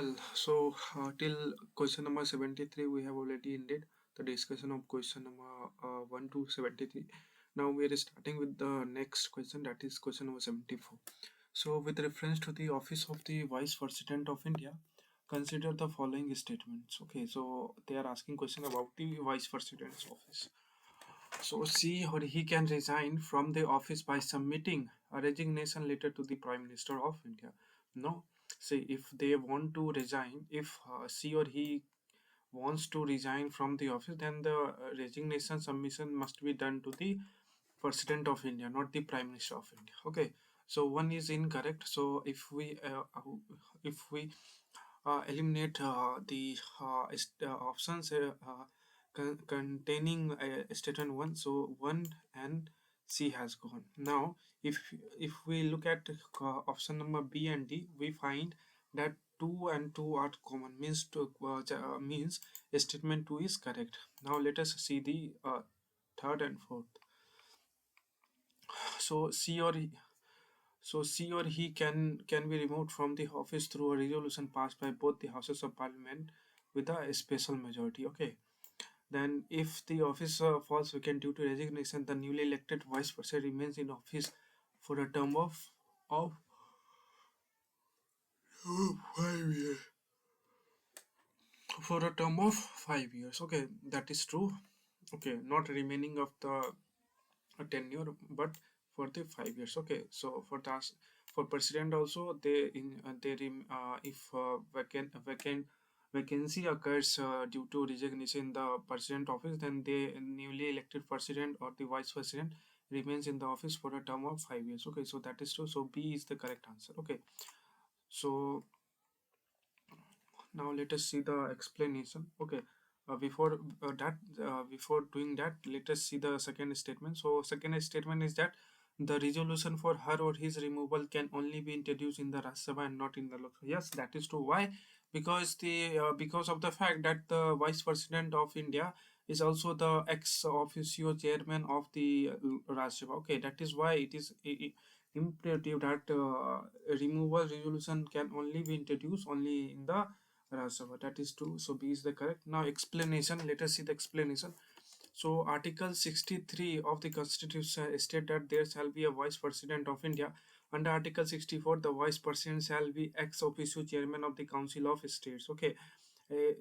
Well, till question number 73, we have already ended the discussion of question number 1 to 73. Now we are starting with the next question, that is question number 74. So, with reference to the office of the Vice President of India, consider the following statements. Okay, so they are asking question about the Vice President's office. So, she or he can resign from the office by submitting a resignation letter to the Prime Minister of India. No, say if they want to resign, if she or he wants to resign from the office, then the resignation submission must be done to the President of India, not the Prime Minister of India. Okay, so one is incorrect. So if we eliminate the options containing statement 1, so 1 and C has gone. Now if we look at option number B and D, we find that 2 and 2 are common, means statement 2 is correct. Now let us see the third and fourth. So she or he can be removed from the office through a resolution passed by both the houses of parliament with a special majority. Okay. Then, if the office falls vacant due to resignation, the newly elected vice president remains in office for a term of 5 years. For a term of 5 years. Okay, that is true. Okay, not remaining of the tenure, but for the 5 years. Okay, so for president also, if vacancy occurs due to resignation in the president office, then the newly elected president or the vice president remains in the office for a term of 5 years. Okay, so that is true. So B is the correct answer. Okay, so now let us see the explanation. Okay, before doing that, let us see the second statement. So second statement is that the resolution for her or his removal can only be introduced in the Rajya Sabha and not in the Lok Sabha. Yes, that is true. Why? Because of the fact that the Vice President of India is also the ex officio chairman of the Rajya Sabha. Okay, that is why it is imperative that removal resolution can only be introduced only in the Rajya Sabha. That is true. So B is the correct. Now explanation. Let us see the explanation. So Article 63 of the Constitution state that there shall be a Vice President of India. Under Article 64, the Vice President shall be ex officio chairman of the Council of States. Okay.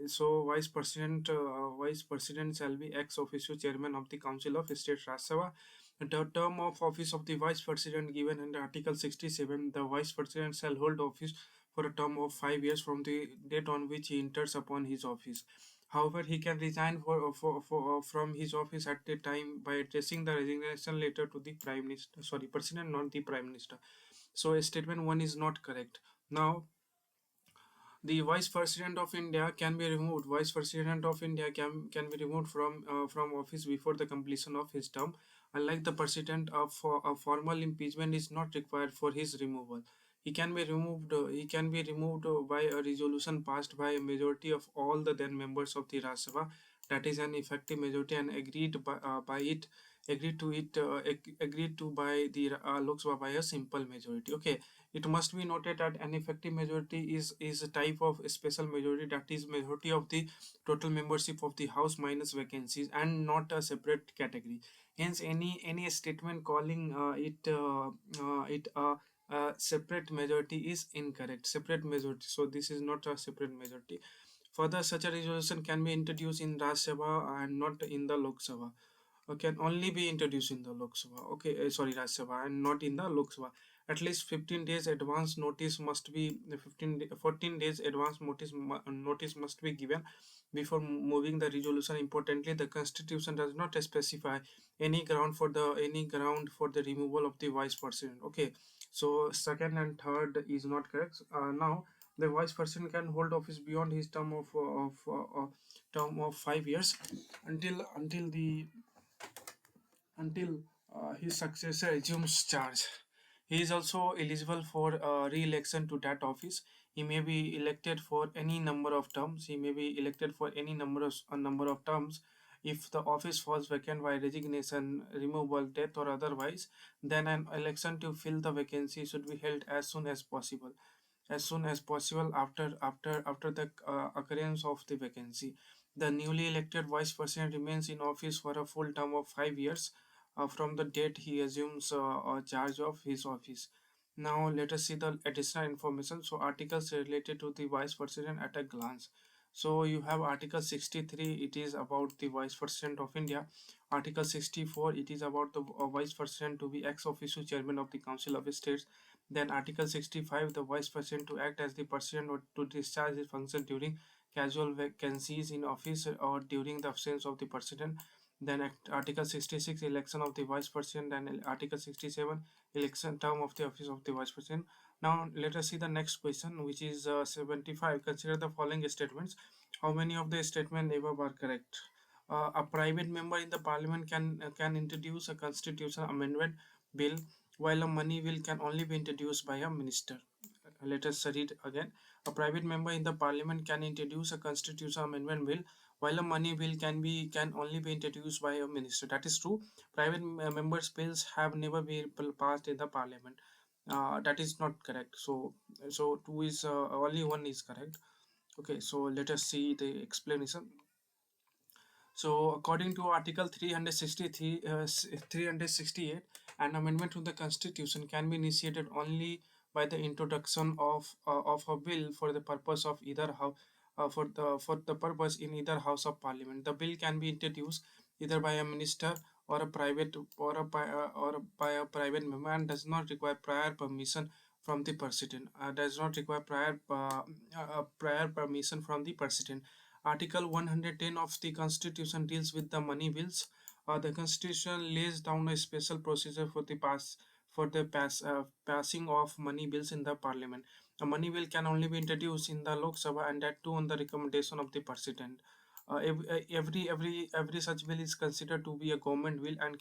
So Vice President shall be ex officio chairman of the Council of States Rajya Sabha. The term of office of the Vice President given under Article 67, the Vice President shall hold office for a term of 5 years from the date on which he enters upon his office. However, he can resign from his office at the time by addressing the resignation letter to the Prime Minister. Sorry, President, not the Prime Minister. So, statement 1 is not correct. Now, the Vice President of India can be removed. Vice President of India can be removed from office before the completion of his term. Unlike the President, a formal impeachment is not required for his removal. He can be removed. He can be removed by a resolution passed by a majority of all the then members of the Rajya Sabha. That is an effective majority and agreed to by the Lok Sabha by a simple majority. Okay, it must be noted that an effective majority is a type of special majority, that is majority of the total membership of the house minus vacancies and not a separate category. Hence, any statement calling it a separate majority is incorrect. Separate majority. So this is not a separate majority. Further, such a resolution can be introduced in Rajya Sabha and not in the Lok Sabha. Can only be introduced in the Lok Sabha. Okay, sorry, Rajya Sabha and not in the Lok Sabha. At least 15 days advance notice must be 14 days advance notice must be given before moving the resolution. Importantly, the Constitution does not specify any ground for the removal of the Vice President. Okay, so second and third is not correct. Now the Vice President can hold office beyond his term of 5 years until his successor assumes charge. He is also eligible for re-election to that office. He may be elected for any number of terms. He may be elected for any number of terms. If the office falls vacant by resignation, removal, death, or otherwise, then an election to fill the vacancy should be held as soon as possible. as soon as possible after the occurrence of the vacancy. The newly elected vice president remains in office for a full term of 5 years from the date he assumes charge of his office. Now let us see the additional information. So articles related to the vice president at a glance. So you have Article 63, it is about the Vice President of India. Article 64, it is about the Vice President to be ex officio chairman of the Council of States. Then Article 65, the Vice President to act as the President or to discharge his function during casual vacancies in office or during the absence of the President. Then Article 66, election of the Vice President, and Article 67, election term of the office of the Vice President. Now let us see the next question, which is 75. Consider the following statements. How many of the statements above are correct? A private member in the parliament can introduce a constitutional amendment bill, while a money bill can only be introduced by a minister. Let us read again. A private member in the parliament can introduce a constitutional amendment bill, while a money bill can only be introduced by a minister. That is true. Private members' bills have never been passed in the parliament. That is not correct. So two is only one is correct. Okay, so let us see the explanation. So, according to Article 363, 368, an amendment to the Constitution can be initiated only by the introduction of a bill for the purpose of either how for the purpose in either House of Parliament. The bill can be introduced either by a minister or a private or by a private member and does not require prior permission from the president. Does not require prior permission from the president. Article 110 of the Constitution deals with the money bills. The Constitution lays down a special procedure for the passing of money bills in the Parliament. A money bill can only be introduced in the Lok Sabha, and that too on the recommendation of the President. Every such bill is considered to be a government bill and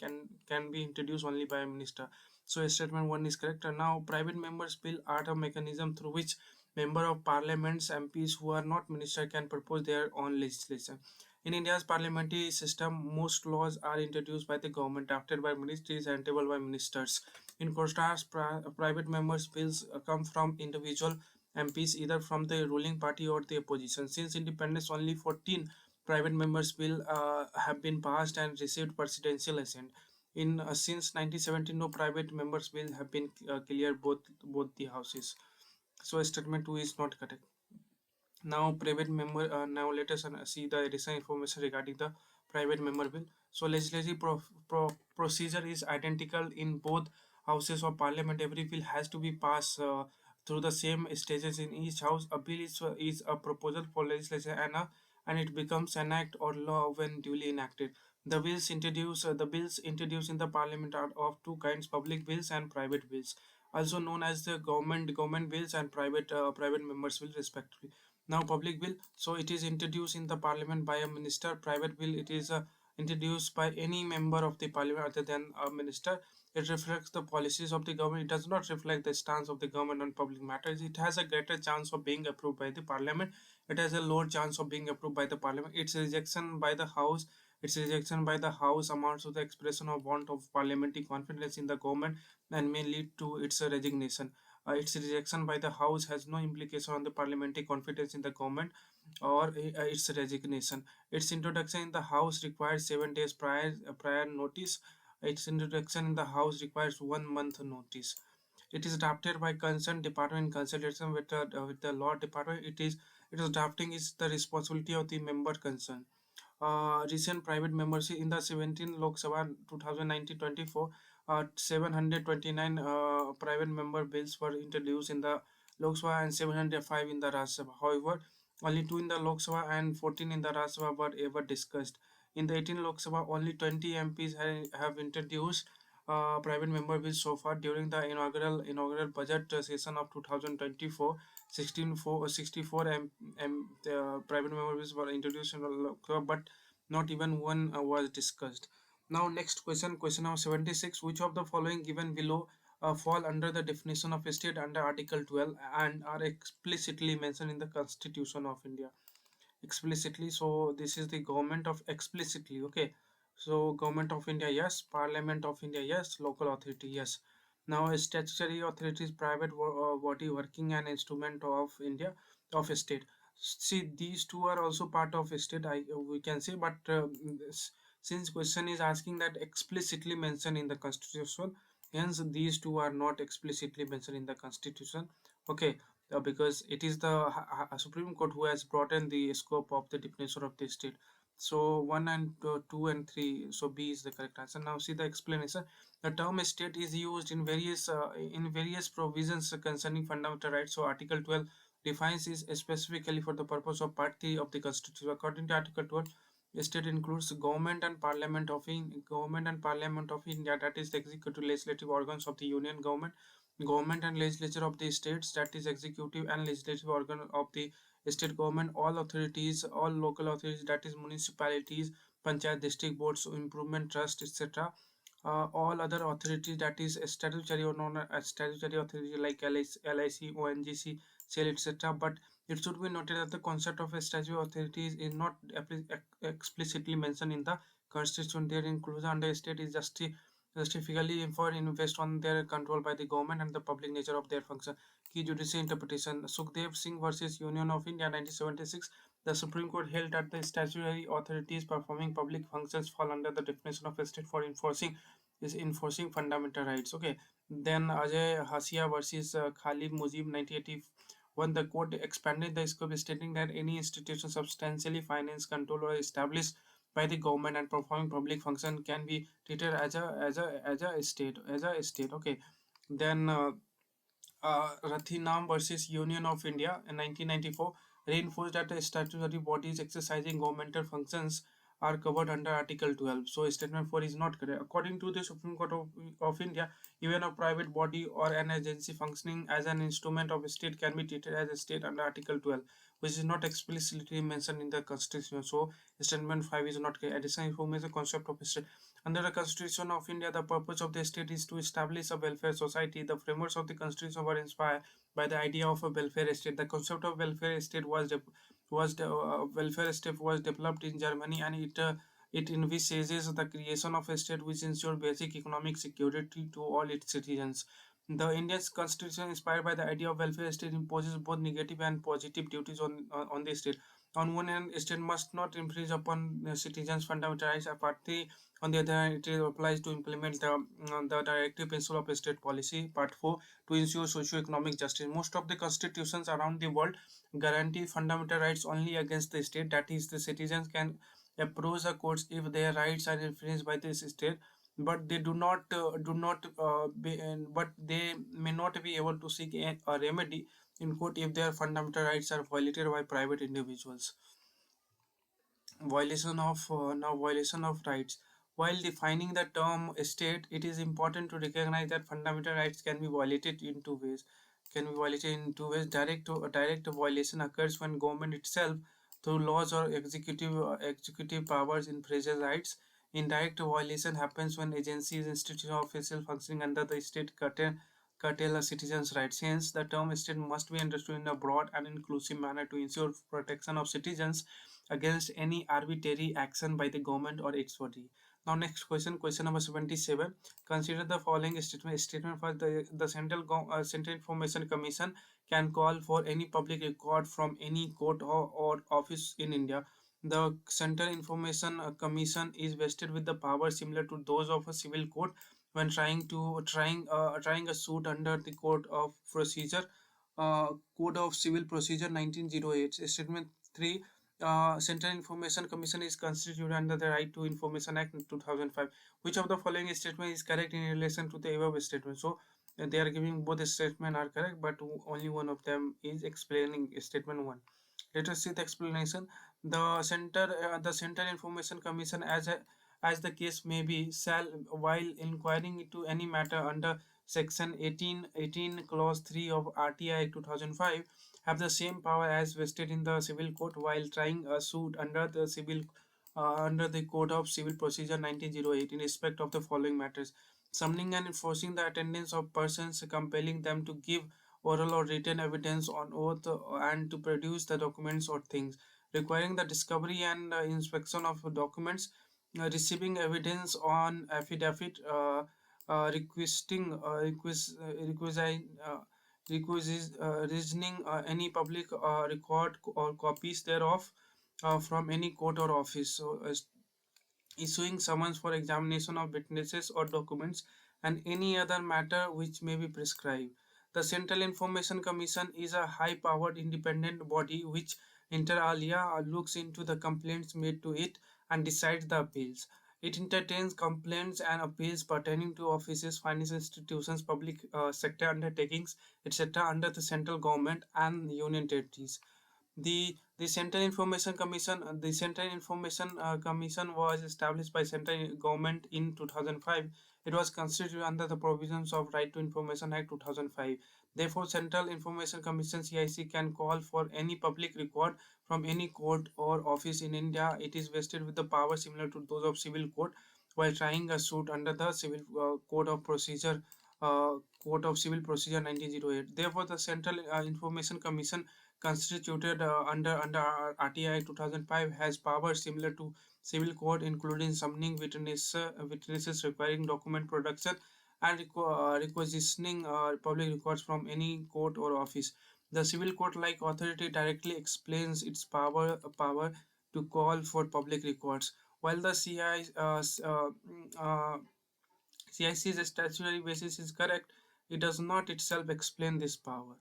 can be introduced only by a minister. So statement one is correct. And now private members bill are a mechanism through which member of parliaments MPs who are not minister can propose their own legislation. In India's parliamentary system, most laws are introduced by the government, drafted by ministries, and tabled by ministers. In contrast, private members' bills come from individual MPs, either from the ruling party or the opposition. Since independence, only 14 private members' bill have been passed and received presidential assent. In since 1917, no private members' bill have been cleared both the houses. So statement 2 is not correct. Now private member, now let us see the additional information regarding the private member bill. So legislative procedure is identical in both houses of parliament. Every bill has to be passed through the same stages in each house. A bill is a proposal for legislation and it becomes an act or law when duly enacted. The bills introduced in the parliament are of two kinds: public bills and private bills, also known as the government bills and private members bill respectively. Now public bill, so it is introduced in the parliament by a minister. Private bill, it is introduced by any member of the parliament other than a minister. It reflects the policies of the government. It does not reflect the stance of the government on public matters. It has a greater chance of being approved by the parliament. It has a lower chance of being approved by the parliament. Its rejection by the house amounts to the expression of want of parliamentary confidence in the government and may lead to its resignation. Its rejection by the House has no implication on the parliamentary confidence in the government or its resignation. Its introduction in the House requires 7 days prior notice. Its introduction in the House requires 1 month notice. It is drafted by concerned department in consultation with the law department. It is drafting is the responsibility of the member concerned. Recent private membership in the 17 Lok Sabha 2019-24, 729 private member bills were introduced in the Lok Sabha and 705 in the Rajya Sabha. However, only 2 in the Lok Sabha and 14 in the Rajya Sabha were ever discussed. In the 18 Lok Sabha, only 20 MPs have introduced private member bills so far. During the inaugural budget session of 2024, 64 private member bills were introduced in the Lok Sabha, but not even one was discussed. Now next question number 76. Which of the following given below fall under the definition of a state under Article 12 and are explicitly mentioned in the Constitution of India? Explicitly, so this is the government of explicitly. Okay, so government of India, yes. Parliament of India, yes. Local authority, yes. Now, a statutory authority is private body working an instrument of India of a state. See, these two are also part of a state. We can say, but since question is asking that explicitly mentioned in the constitution, hence these two are not explicitly mentioned in the constitution. Okay, because it is the Supreme Court who has broadened the scope of the definition of the state. So one and two and three. So B is the correct answer. Now see the explanation. The term state is used in various provisions concerning fundamental rights. So Article 12 defines it specifically for the purpose of Part 3 of the Constitution. According to Article 12, state includes government and Parliament of India, that is the executive legislative organs of the Union government, government and legislature of the states, that is executive and legislative organ of the state government, all authorities, all local authorities, that is municipalities, panchayat, district boards, improvement trust, etc. All other authorities, that is statutory or non statutory authority like LIC, ONGC, SAIL, etc. But it should be noted that the concept of a statutory authority is not explicitly mentioned in the constitution. Their inclusion under state is justifiably for invest on their control by the government and the public nature of their function. Key judicial interpretation. Sukhdev Singh versus Union of India 1976. The Supreme Court held that the statutory authorities performing public functions fall under the definition of a state for enforcing fundamental rights. Okay. Then Ajay Hasia versus Khalid Mujib 1981. The court expanded the scope, stating that any institution substantially financed, controlled, or established by the government and performing public function can be treated as a state. Okay. Then Rathinam versus Union of India in 1994 reinforced that the statutory bodies exercising governmental functions are covered under Article 12. So statement 4 is not correct. According to the Supreme Court of India, even a private body or an agency functioning as an instrument of a state can be treated as a state under Article 12, which is not explicitly mentioned in the Constitution. So statement 5 is not correct. Additional information concept of state. Under the Constitution of India, the purpose of the state is to establish a welfare society. The framers of the Constitution were inspired by the idea of a welfare state. The concept of welfare state welfare state was developed in Germany, and it envisages the creation of a state which ensures basic economic security to all its citizens. The Indian constitution, inspired by the idea of welfare state, imposes both negative and positive duties on the state. On one hand, state must not infringe upon citizens' fundamental rights. Partly, on the other hand, it applies to implement the directive principle of state policy. Part 4, to ensure socio-economic justice. Most of the constitutions around the world guarantee fundamental rights only against the state. That is, the citizens can approach the courts if their rights are infringed by this state, but they but they may not be able to seek a remedy in court if their fundamental rights are violated by private individuals. Violation of rights. While defining the term state, it is important to recognize that fundamental rights can be violated in two ways. Direct violation occurs when government itself, through laws or executive powers, infringes rights. Indirect violation happens when agencies, institutions, or officials functioning under the state curtail a citizen's rights. Hence, the term state must be understood in a broad and inclusive manner to ensure protection of citizens against any arbitrary action by the government or its body. Now, next question number 77. Consider the following statement. Statement for the Central Information Commission can call for any public record from any court or office in India. The Central Information Commission is vested with the power similar to those of a civil court when trying a suit under the Code of Civil Procedure 1908. Statement 3. Central Information Commission is constituted under the Right to Information Act 2005. Which of the following statement is correct in relation to the above statement? So they are giving both the statement are correct, but only one of them is explaining statement 1. Let us see the explanation. The Central Information Commission, as the case may be, shall, while inquiring into any matter under Section 18 Clause 3 of RTI 2005, have the same power as vested in the civil court while trying a suit under the Code of Civil Procedure 1908 in respect of the following matters: summoning and enforcing the attendance of persons, compelling them to give oral or written evidence on oath, and to produce the documents or things, requiring the discovery and inspection of documents, receiving evidence on affidavit, requesting requisitioning any public record or copies thereof from any court or office. So issuing summons for examination of witnesses or documents, and any other matter which may be prescribed. The Central Information Commission is a high powered independent body which inter alia looks into the complaints made to it and decides the appeals. It entertains complaints and appeals pertaining to offices, financial institutions, public sector undertakings, etc., under the central government and union territories. The Central Information Commission was established by central government in 2005. It was constituted under the provisions of Right to Information Act 2005. Therefore, Central Information Commission CIC can call for any public record from any court or office in India. It is vested with the power similar to those of civil court while trying a suit under the Civil Code of Civil Procedure 1908. Therefore, the Central Information Commission constituted under RTI 2005 has powers similar to civil court, including summoning witnesses, requiring document production, and requisitioning public records from any court or office. The civil court-like authority directly explains its power to call for public records, while the CIC's statutory basis is correct. It does not itself explain this power.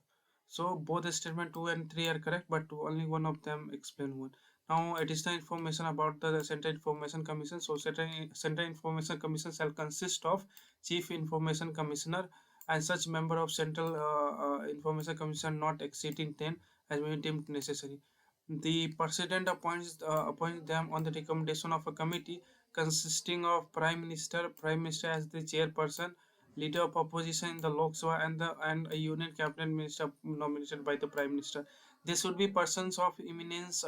So both statement 2 and 3 are correct, but only one of them explain one. Now additional information about the Central Information Commission. So Central Information Commission shall consist of Chief Information Commissioner and such member of Central Information Commission not exceeding 10 as may be deemed necessary. The President appoints them on the recommendation of a committee consisting of Prime Minister as the chairperson, Leader of Opposition in the Lok Sabha, and a Union Cabinet Minister nominated by the Prime Minister. They should be persons of eminence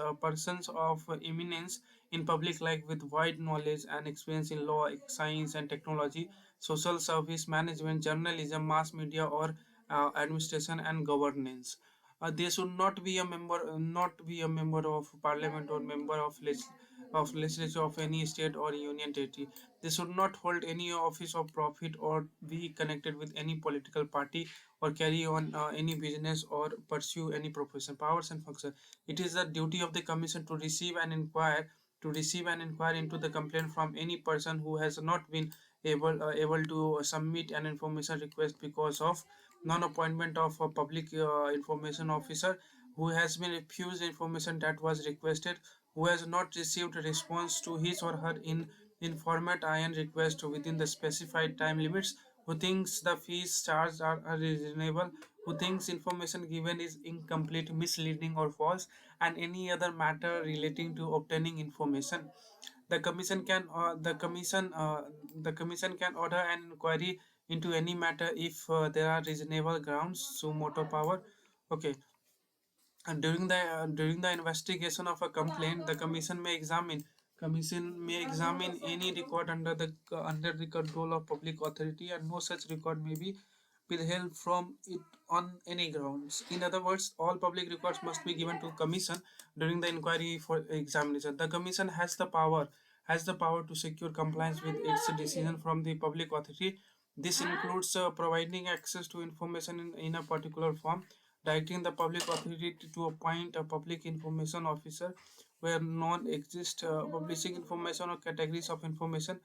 in public life with wide knowledge and experience in law, science, and technology, social service, management, journalism, mass media, or administration and governance. They should not be a member of parliament or member of legislature of any state or union territory. They should not hold any office of profit or be connected with any political party or carry on any business or pursue any profession. Powers and function. It is the duty of the commission to receive and inquire into the complaint from any person who has not been able to submit an information request because of non-appointment of a public information officer, who has been refused information that was requested, who has not received a response to his or her format IN request within the specified time limits, who thinks the fees charged are unreasonable, who thinks information given is incomplete, misleading, or false, and any other matter relating to obtaining information. The commission can the commission can order an inquiry into any matter if there are reasonable grounds. So motor power. Okay, and during the investigation of a complaint, the commission may examine any record under the control of public authority, and no such record may be withheld from it on any grounds. In other words, all public records must be given to commission during the inquiry for examination. The commission has the power to secure compliance with its decision from the public authority. This includes providing access to information in a particular form, directing the public authority to appoint a public information officer where none exist, publishing information or categories of information,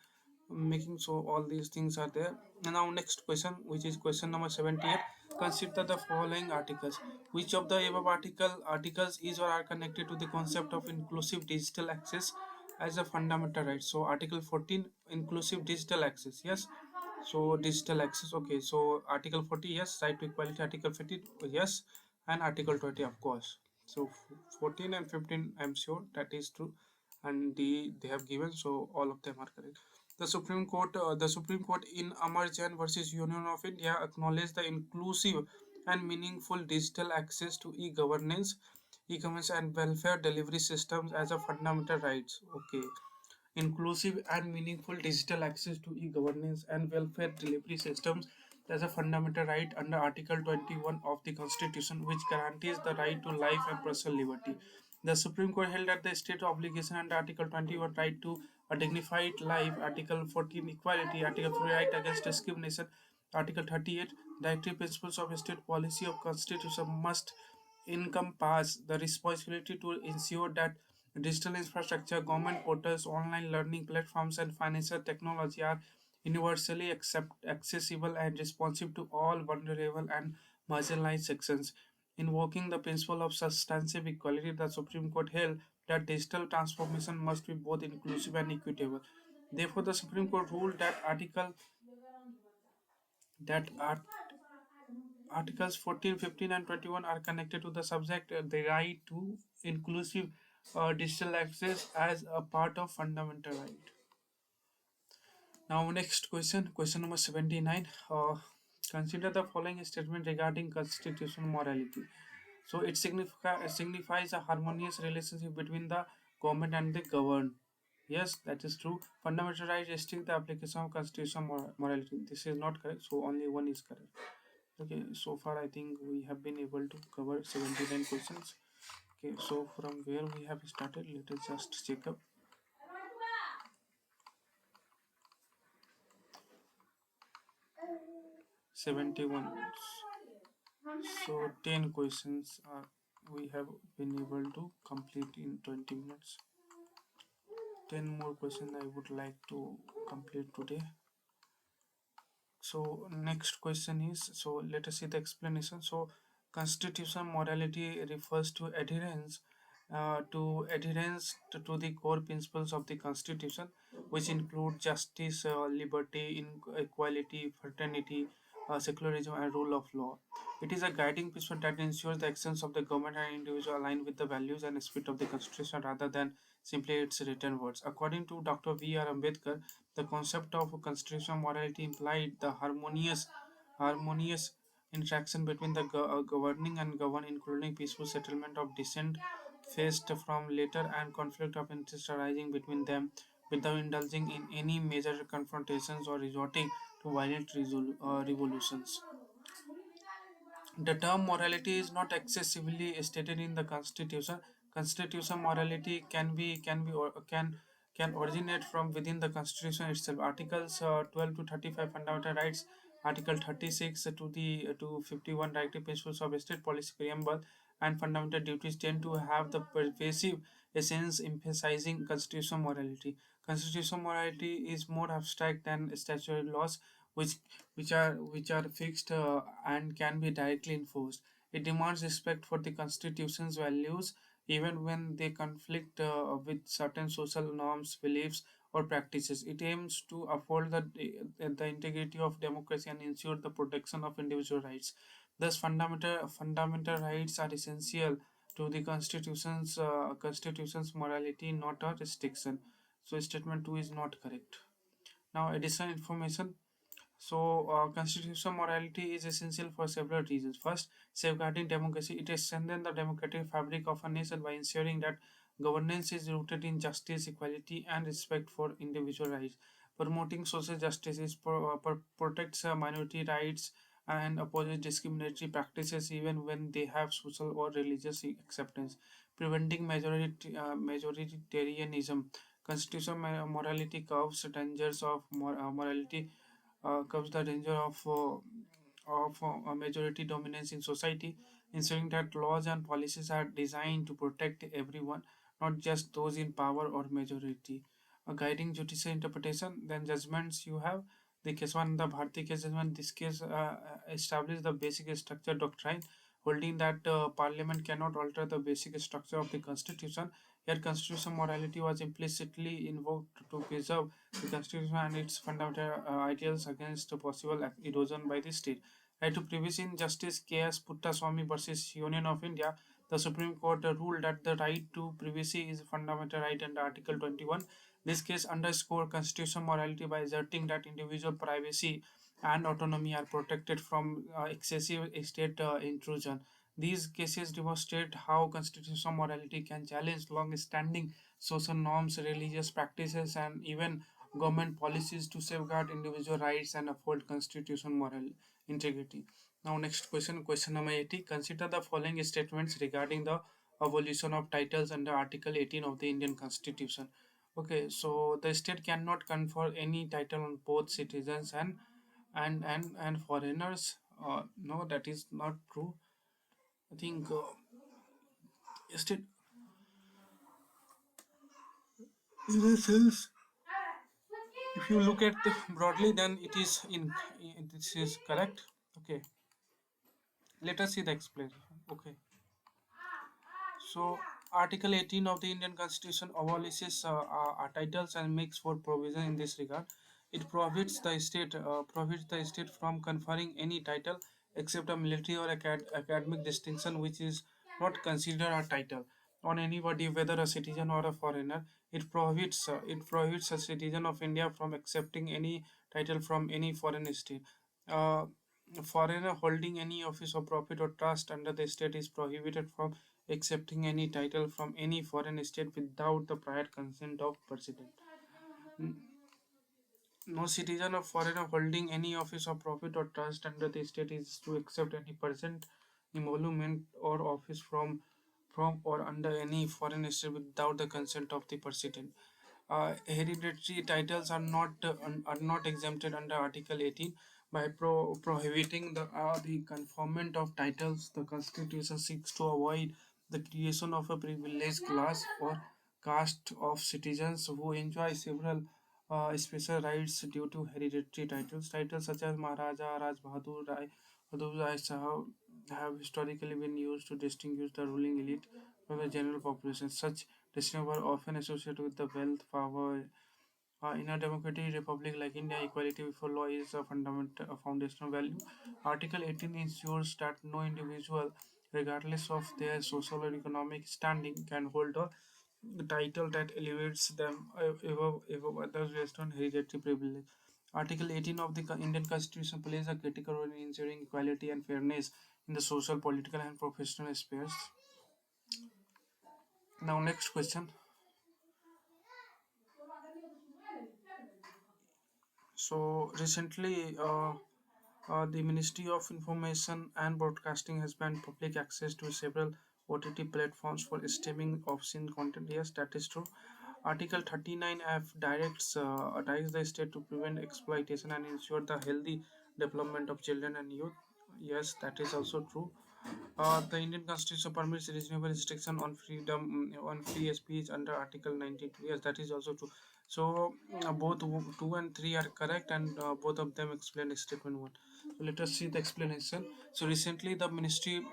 making so all these things are there. And now next question, which is question number 78. Consider the following articles. Which of the above articles is or are connected to the concept of inclusive digital access as a fundamental right? So article 14, inclusive digital access, yes. So digital access, okay. So article 40, yes. Right to equality, article 50, yes. And article 20, of course. So 14 and 15, I'm sure that is true, and they have given, so all of them are correct. The Supreme Court in Amarjan versus Union of India acknowledged the inclusive and meaningful digital access to e-governance and welfare delivery systems as a fundamental rights. Okay, inclusive and meaningful digital access to e-governance and welfare delivery systems as a fundamental right under Article 21 of the Constitution, which guarantees the right to life and personal liberty. The Supreme Court held that the state obligation under Article 21 right to a dignified life, Article 14 equality, Article 3 right against discrimination, Article 38 directive principles of state policy of constitution must encompass the responsibility to ensure that digital infrastructure, government portals, online learning platforms, and financial technology are universally accessible and responsive to all vulnerable and marginalized sections. Invoking the principle of substantive equality, the Supreme Court held that digital transformation must be both inclusive and equitable. Therefore, the Supreme Court ruled that that art, Articles 14, 15, and 21 are connected to the subject, the right to inclusive digital access as a part of fundamental right. Now, next question, question number 79. Consider the following statement regarding constitutional morality. So, it signifies a harmonious relationship between the government and the governed. Yes, that is true. Fundamental rights restrict the application of constitutional morality. This is not correct, so only one is correct. Okay, so far I think we have been able to cover 79 questions. Okay, so from where we have started, let us just check up. 71. So 10 questions are we have been able to complete in 20 minutes. 10 more questions I would like to complete today. So next question is, so let us see the explanation. So constitutional morality refers to to the core principles of the constitution, which include justice, liberty, equality, fraternity, secularism, and rule of law. It is a guiding principle that ensures the actions of the government and individual align with the values and spirit of the constitution rather than simply its written words. According to Dr. V.R. Ambedkar, the concept of constitutional morality implied the harmonious interaction between the governing and governed, including peaceful settlement of dissent faced from later and conflict of interest arising between them without indulging in any major confrontations or resorting to violent revolutions. The term morality is not excessively stated in the Constitution. Constitution morality can originate from within the Constitution itself. Articles 12 to 35 fundamental rights, Article 36 to the to 51 directive principles of state policy preamble, and fundamental duties tend to have the pervasive essence emphasizing constitutional morality. Constitutional morality is more abstract than statutory laws, which which are fixed and can be directly enforced. It demands respect for the Constitution's values even when they conflict with certain social norms, beliefs, or practices. It aims to uphold the integrity of democracy and ensure the protection of individual rights. Thus, fundamental rights are essential to the Constitution's morality, not a restriction. So, statement two is not correct. Now, additional information. So, constitutional morality is essential for several reasons. First, safeguarding democracy. It strengthens the democratic fabric of a nation by ensuring that governance is rooted in justice, equality, and respect for individual rights. Promoting social justice protects minority rights and opposes discriminatory practices even when they have social or religious acceptance. Preventing majoritarianism. Constitutional morality curbs dangers of morality comes the danger of majority dominance in society, ensuring that laws and policies are designed to protect everyone, not just those in power or majority. A guiding judicial interpretation, then judgments you have. The case one, the Bharti case judgment. This case established the basic structure doctrine, holding that Parliament cannot alter the basic structure of the Constitution. Yet, constitutional morality was implicitly invoked to preserve the Constitution and its fundamental ideals against possible erosion by the state. Right to privacy in Justice K.S. Puttaswamy versus Union of India, the Supreme Court ruled that the right to privacy is a fundamental right under Article 21. This case underscored constitutional morality by asserting that individual privacy and autonomy are protected from excessive state intrusion. These cases demonstrate how constitutional morality can challenge long-standing social norms, religious practices, and even government policies to safeguard individual rights and uphold constitutional moral integrity. Now, next question, question number 80. Consider the following statements regarding the abolition of titles under Article 18 of the Indian Constitution. Okay, so the state cannot confer any title on both citizens and foreigners. No, that is not true. I think state, in a sense, if you look at the broadly, then this is correct. Okay, let us see the explanation. Okay, so Article 18 of the Indian Constitution abolishes titles and makes for provision in this regard. It prohibits the state from conferring any title except a military or academic distinction which is not considered a title on anybody, whether a citizen or a foreigner. It prohibits a citizen of India from accepting any title from any foreign state. Uh, Foreigner holding any office of profit or trust under the state is prohibited from accepting any title from any foreign state without the prior consent of president. No citizen or foreigner holding any office of profit or trust under the state is to accept any present emolument or office from or under any foreign state without the consent of the president. Hereditary titles are not exempted under Article 18 by prohibiting the conferment of titles. The Constitution seeks to avoid the creation of a privileged class or caste of citizens who enjoy several special rights due to hereditary titles. Titles such as Maharaja, Raj Bahadur, Bahadur Rai Sahab have historically been used to distinguish the ruling elite from the general population. Such distinctions were often associated with the wealth, power. In a democratic republic like India, equality before law is a foundational value. Article 18 ensures that no individual, regardless of their social or economic standing, can hold a title that elevates them above others based on hereditary privilege. Article 18 of the Indian Constitution plays a critical role in ensuring equality and fairness in the social, political, and professional spheres. Now, next question. So, recently, the Ministry of Information and Broadcasting has banned public access to several OTT platforms for streaming obscene content. Yes, that is true. Article 39F directs the state to prevent exploitation and ensure the healthy development of children and youth. Yes, that is also true. The Indian Constitution permits reasonable restriction on freedom on free speech under Article 92. Yes, that is also true. So both 2 and 3 are correct, and both of them explain statement one. So let us see the explanation. So recently, the Ministry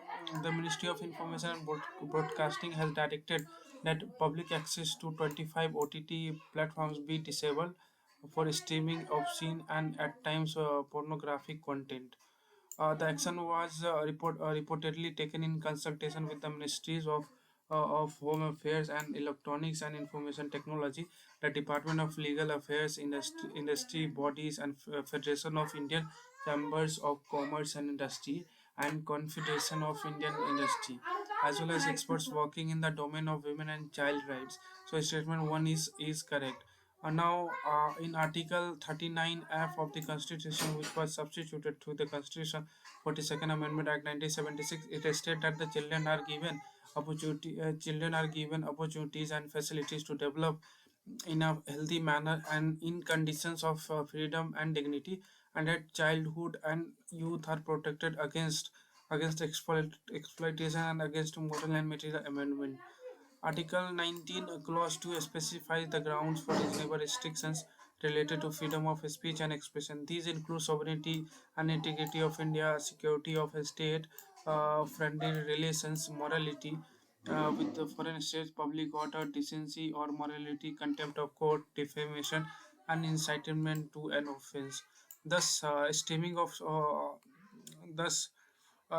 of Information and Broadcasting has directed that public access to 25 OTT platforms be disabled for streaming obscene and at times pornographic content. The action was reportedly taken in consultation with the Ministries of Home Affairs and Electronics and Information Technology, the Department of Legal Affairs, industry bodies, and Federation of Indian Chambers of Commerce and Industry, and Confederation of Indian Industry, as well as experts working in the domain of women and child rights. So, statement one is correct. In Article 39F of the Constitution, which was substituted to the Constitution 42nd Amendment Act 1976, it states that the children are given opportunities and facilities to develop in a healthy manner and in conditions of freedom and dignity, and that childhood and youth are protected against exploitation and against moral and material amendment. Article 19, Clause 2 specifies the grounds for reasonable restrictions related to freedom of speech and expression. These include sovereignty and integrity of India, security of a state, friendly relations, morality with the foreign states, public order, decency or morality, contempt of court, defamation, and incitement to an offense. Thus, thus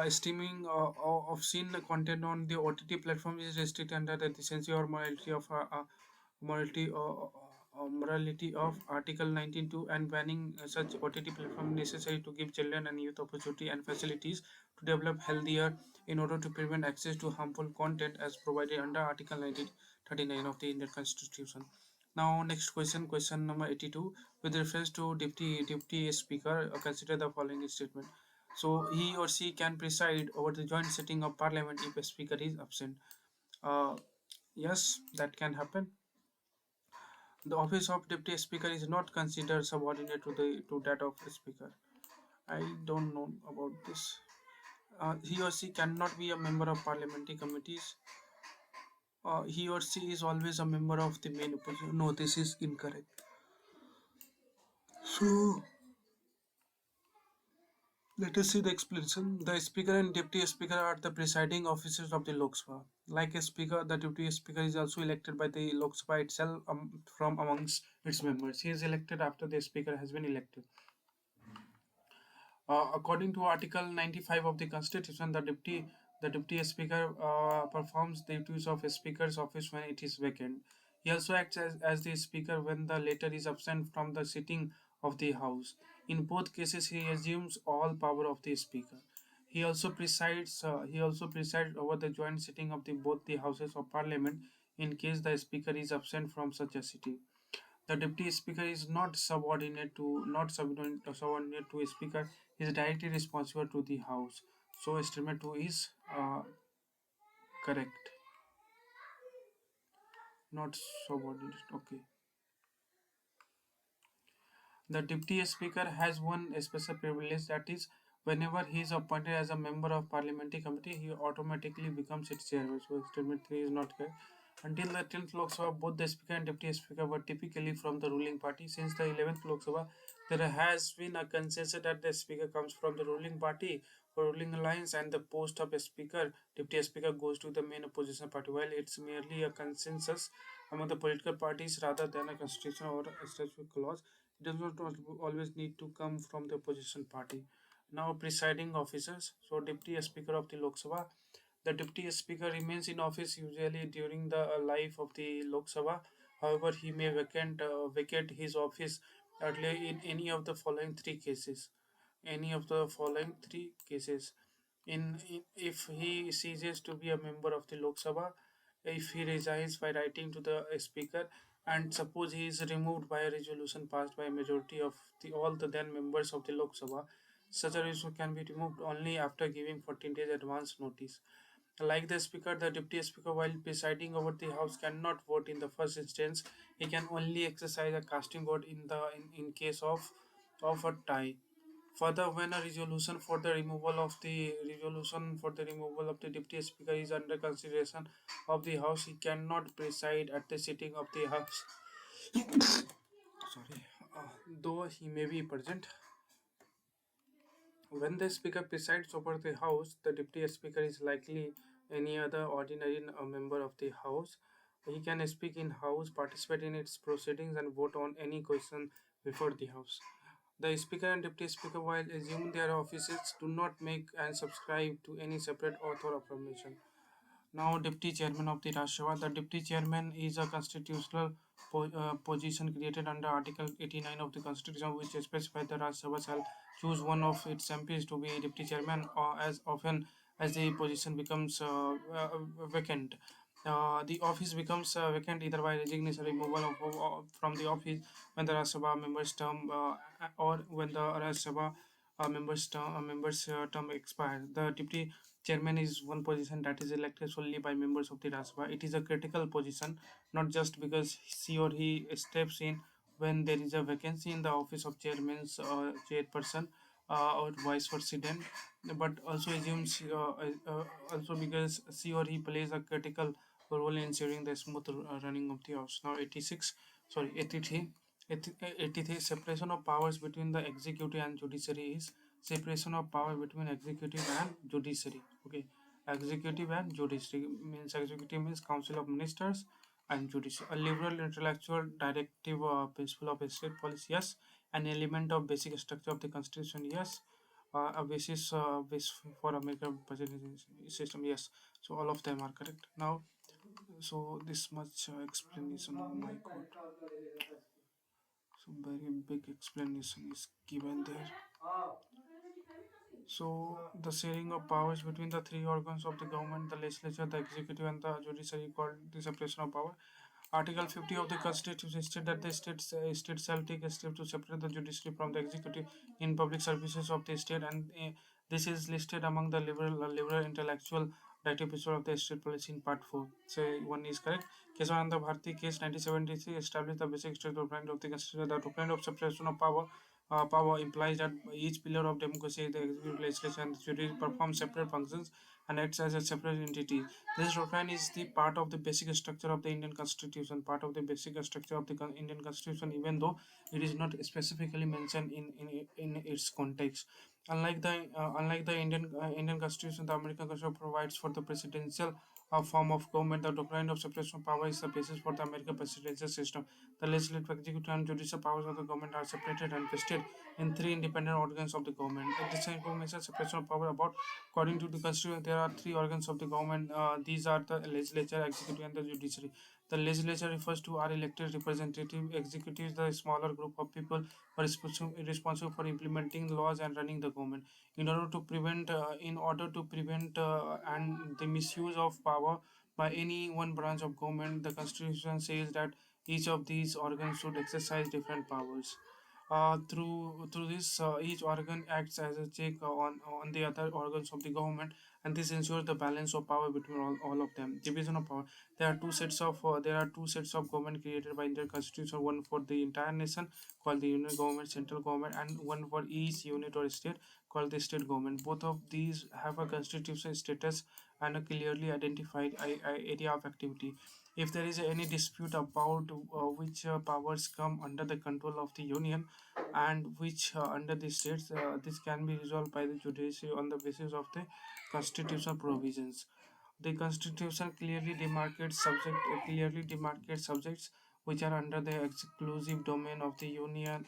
streaming of scene content on the OTT platform is restricted under the decency or morality of Article 19.2, and banning such OTT platform necessary to give children and youth opportunity and facilities to develop healthier in order to prevent access to harmful content as provided under Article 1939 of the Indian Constitution. Now, next question, question number 82. With reference to deputy speaker, consider the following statement. So he or she can preside over the joint sitting of parliament if a speaker is absent. Uh, yes, that can happen. The office of deputy speaker is not considered subordinate to the to that of the speaker. I don't know about this. He or she cannot be a member of parliamentary committees. He or she is always a member of the main opposition. No, this is incorrect. So let us see the explanation. The speaker and deputy speaker are the presiding officers of the Lok Sabha. Like a speaker, the deputy speaker is also elected by the Lok Sabha itself from amongst its members. He is elected after the speaker has been elected. According to Article 95 of the Constitution, the deputy speaker performs the duties of a speaker's office when it is vacant. He also acts as the speaker when the latter is absent from the sitting of the House. In both cases, he assumes all power of the speaker. He also presides over the joint sitting of both the houses of parliament in case the speaker is absent from such a sitting. The deputy speaker is not subordinate to a speaker. He is directly responsible to the house. So statement 2 is correct. Not subordinate. Okay. The deputy speaker has one special privilege, that is, whenever he is appointed as a member of parliamentary committee, he automatically becomes its chairman. So statement 3 is not correct. Until the 10th Lok Sabha, both the speaker and deputy speaker were typically from the ruling party. Since the 11th Lok Sabha, there has been a consensus that the speaker comes from the ruling party or ruling alliance, and the post of a speaker, deputy speaker, goes to the main opposition party. While it's merely a consensus among the political parties rather than a constitution or a statutory clause, it does not always need to come from the opposition party. Now, presiding officers. So, deputy speaker of the Lok Sabha. The deputy speaker remains in office usually during the life of the Lok Sabha. However, he may vacate his office earlier in any of the following three cases. Any of the following three cases. If he ceases to be a member of the Lok Sabha, if he resigns by writing to the speaker, and suppose he is removed by a resolution passed by a majority of all the then members of the Lok Sabha, such a resolution can be removed only after giving 14 days advance notice. Like the speaker, the deputy speaker, while presiding over the house, cannot vote in the first instance. He can only exercise a casting vote in case of a tie. Further, when a resolution for the removal of the deputy speaker is under consideration of the house, he cannot preside at the sitting of the house. Sorry, though he may be present. When the speaker presides over the house, the deputy speaker is likely any other ordinary member of the house. He can speak in house, participate in its proceedings, and vote on any question before the house. The speaker and deputy speaker, while assuming their offices, do not make and subscribe to any separate oath or affirmation. Now, Deputy Chairman of the Rajya Sabha. The Deputy Chairman is a constitutional position created under Article 89 of the Constitution, which specifies the Rajya Sabha shall choose one of its MPs to be Deputy Chairman as often as the position becomes vacant. The office becomes vacant either by resignation, removal from the office when the Rajya Sabha member's term or when the Rajya Sabha member's term expires. The deputy chairman is one position that is elected solely by members of the Rajya Sabha. It is a critical position, not just because she or he steps in when there is a vacancy in the office of chairman's chairperson or vice president, but also because she or he plays a critical role in ensuring the smooth running of the house. Now, 86, sorry, 83. 83 separation of powers between the executive and judiciary is separation of power between executive and judiciary. Okay, executive and judiciary means executive means council of ministers and judiciary. A liberal intellectual directive principle of state policy, yes. An element of basic structure of the constitution, yes. A base for American presidential system, yes. So all of them are correct. Now, so this much explanation. Oh my god, so very big explanation is given there. So the sharing of powers between the three organs of the government, the legislature, the executive, and the judiciary, called the separation of power. Article 50 of the Constitution states that the state shall take a step to separate the judiciary from the executive in public services of the state, and this is listed among the liberal intellectual that episode of the state policy in part 4. So one is correct. Kesavananda Bharti case 1973 established the basic state document of the constitution. The document of separation of power. Power implies that each pillar of democracy, the executive, legislature, and the judiciary, perform separate functions and acts as a separate entity. This document is the part of the basic structure of the Indian Constitution. Part of the basic structure of the Indian Constitution, even though it is not specifically mentioned in its context. Unlike the Indian Constitution, the American Constitution provides for the presidential form of government. The doctrine of separation of power is the basis for the American presidential system. The legislative, executive, and judicial powers of the government are separated and vested in three independent organs of the government. This information separation of power about according to the Constitution, there are three organs of the government. These are the legislature, executive, and the judiciary. The legislature refers to our elected representative. Executive is the smaller group of people who are responsible for implementing laws and running the government. In order to prevent and the misuse of power by any one branch of government, the Constitution says that each of these organs should exercise different powers. Through this, each organ acts as a check on the other organs of the government, and this ensures the balance of power between all of them. Division of power. There are two sets of government created by Indian Constitution. One for the entire nation, called the union government, central government, and one for each unit or state, called the state government. Both of these have a constitutional status and a clearly identified area of activity. If there is any dispute about which powers come under the control of the union and which under the states, this can be resolved by the judiciary on the basis of the constitutional provisions. The Constitution clearly demarcates subjects which are under the exclusive domain of the Union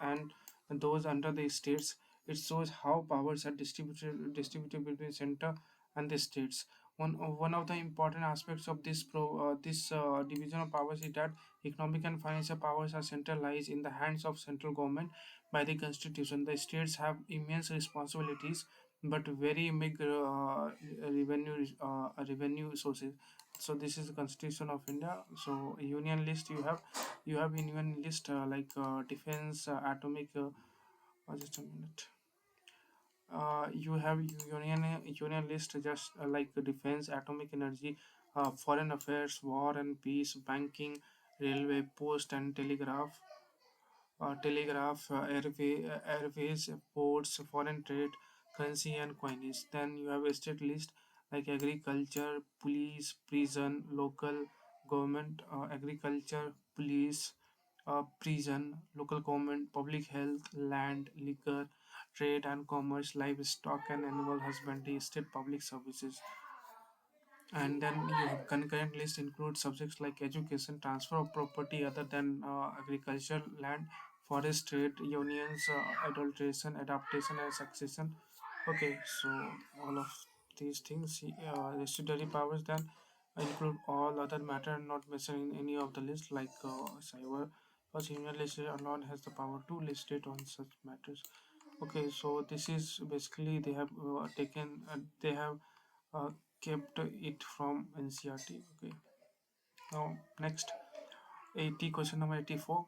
and those under the states. It shows how powers are distributed between center and the states. One of the important aspects of this division of powers is that economic and financial powers are centralized in the hands of central government by the Constitution. The states have immense responsibilities but very big revenue sources. So this is the Constitution of India. So union list, you have in union list defense, atomic. Just a minute. You have union list just like defense, atomic energy, foreign affairs, war and peace, banking, railway, post and airways, ports, foreign trade, currency, and coinage. Then you have a state list like agriculture, police, prison, local government, agriculture, police, prison, local government, public health, land, liquor, trade and commerce, livestock and animal husbandry, state public services. And then you have concurrent list includes subjects like education, transfer of property other than agricultural land, forest trade, unions, adulteration, adaptation, and succession. Okay, so all of these things, statutory powers then include all other matter not mentioned in any of the list, like cyber. Because union legislature alone has the power to legislate on such matters. Okay, so this is basically they have uh, kept it from NCRT. Okay, now next 80 question number 84.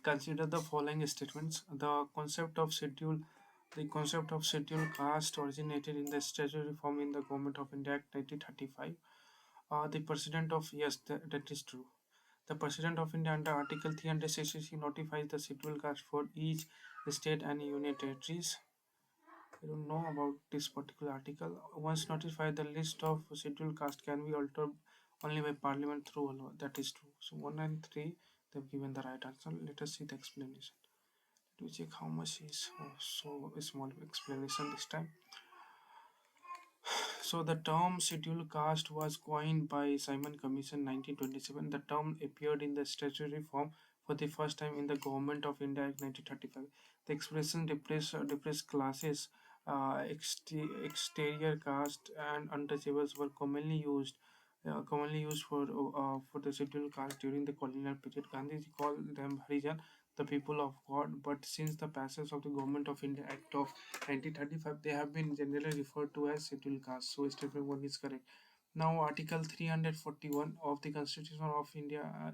Consider the following statements. The concept of schedule caste originated in the statutory form in the Government of India Act 1935. The President of Yes, that is true. The President of India under Article 360 notifies the schedule caste for each state and union territories. I don't know about this particular article. Once notified, the list of scheduled caste can be altered only by Parliament through a law. That is true. So 1 and 3, they've given the right answer. Let us see the explanation. Let me check how much is. Oh, so a small explanation this time. So the term scheduled caste was coined by Simon Commission 1927. The term appeared in the statutory form for the first time in the Government of India Act 1935. The expression depressed classes, exterior caste, and untouchables were commonly used for the scheduled caste during the colonial period. Gandhiji called them Harijan, the people of God. But since the passage of the Government of India Act of 1935, they have been generally referred to as scheduled caste. So statement 1 is correct. Now Article 341 of the Constitution of India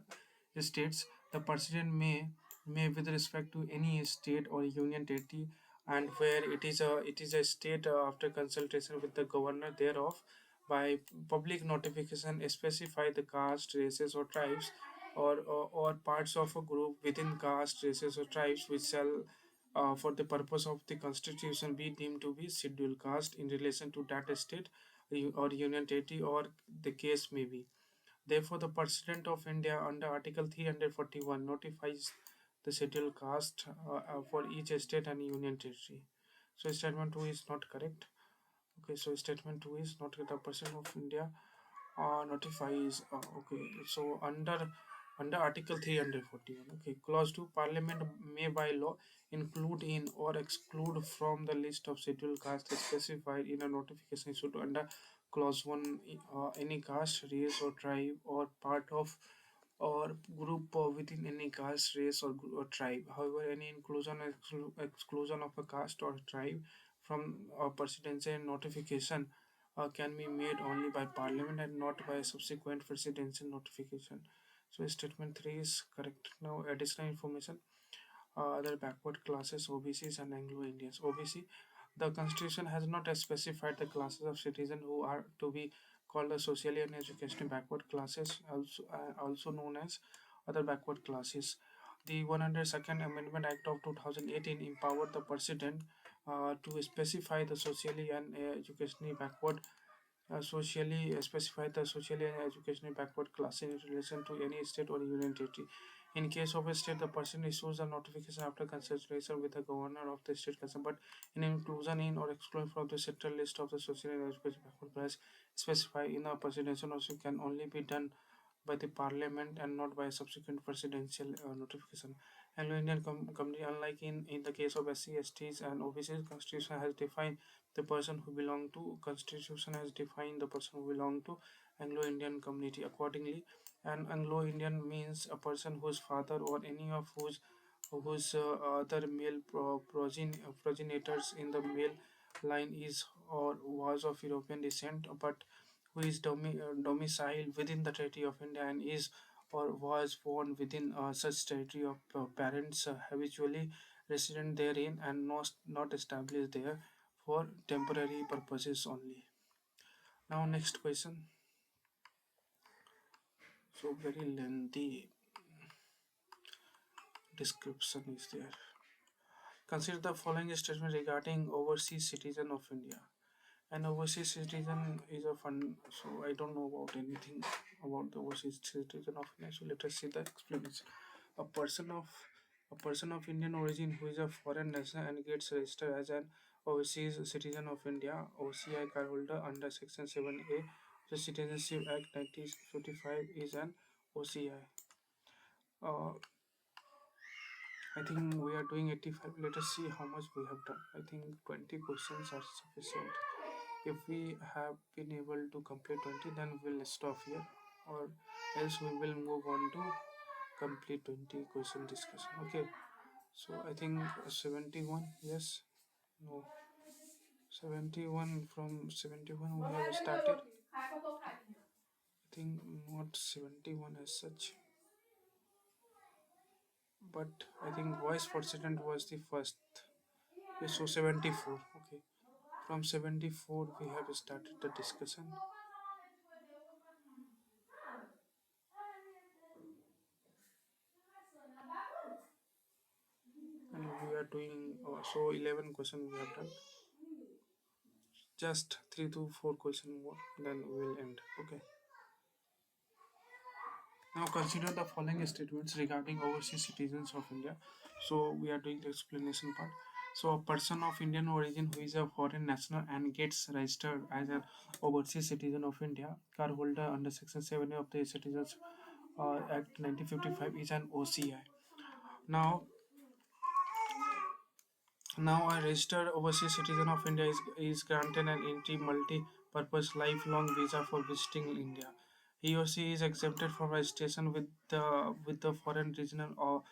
states the President may with respect to any state or union territory and where it is a state after consultation with the governor thereof by public notification specify the caste, races or tribes or parts of a group within caste, races or tribes which shall for the purpose of the constitution be deemed to be scheduled caste in relation to that state or union territory or the case may be. Therefore, the President of India under Article 341 notifies the scheduled caste for each state and union territory. So statement 2 is not correct. Okay, so statement 2 is not correct. The President of India notifies. Okay, so under Article 341. Okay, Clause 2, Parliament may by law include in or exclude from the list of scheduled castes specified in a notification issued under Clause 1 any caste, race or tribe or part of or group within any caste, race or tribe. However, any inclusion or exclusion of a caste or tribe from a presidential notification can be made only by parliament and not by subsequent presidential notification. So statement 3 is correct. Now additional information, other backward classes, OBCs and Anglo-Indians. OBC, the constitution has not specified the classes of citizens who are to be called the socially and educationally backward classes, also known as other backward classes. The 102nd Amendment Act of 2018 empowered the president to specify the socially and educationally backward socially specify the socially and educationally backward class in relation to any state or union territory. In case of a state, the person issues a notification after consultation with the governor of the state concerned, but in inclusion in or exclusion from the central list of the social and educational backward class specified in the presidential also can only be done by the parliament and not by subsequent presidential notification. Anglo-Indian community, unlike in the case of SC, STs and OBCs, Constitution has defined the person who belong to Constitution has defined the person who belong to Anglo-Indian community accordingly. And Anglo-Indian means a person whose father or any of whose other male progenitors in the male line is or was of European descent, but who is domiciled within the territory of India and is or was born within such territory of parents habitually resident therein and not established there for temporary purposes only. Now, next question. So, very lengthy description is there. Consider the following statement regarding overseas citizen of India. An overseas citizen is a fund, so I don't know about anything about the overseas citizen of India. So let us see the explanation. A person of a person of Indian origin who is a foreign national and gets registered as an overseas citizen of India, OCI cardholder under Section 7A, the Citizenship Act 1955 is an OCI. Uh, I think we are doing 85. Let us see how much we have done. I think 20 questions are sufficient. If we have been able to complete 20, then we'll stop here, or else we will move on to complete 20 question discussion. Okay, so I think 71, yes, no, 71, from 71 we have started. I think not 71 as such, but I think voice president was the first. Okay, so 74. Okay, from 74 we have started the discussion, and we are doing so 11 question we have done. Just 3 to 4 question more, then we will end. Okay. Now consider the following statements regarding overseas citizens of India. So we are doing the explanation part. So a person of Indian origin who is a foreign national and gets registered as an overseas citizen of India, card holder under Section 7 of the Citizens Act 1955 is an OCI. Now Now, a registered overseas citizen of India is granted an entry multi-purpose lifelong visa for visiting India. He or she is exempted from registration with the foreign regional or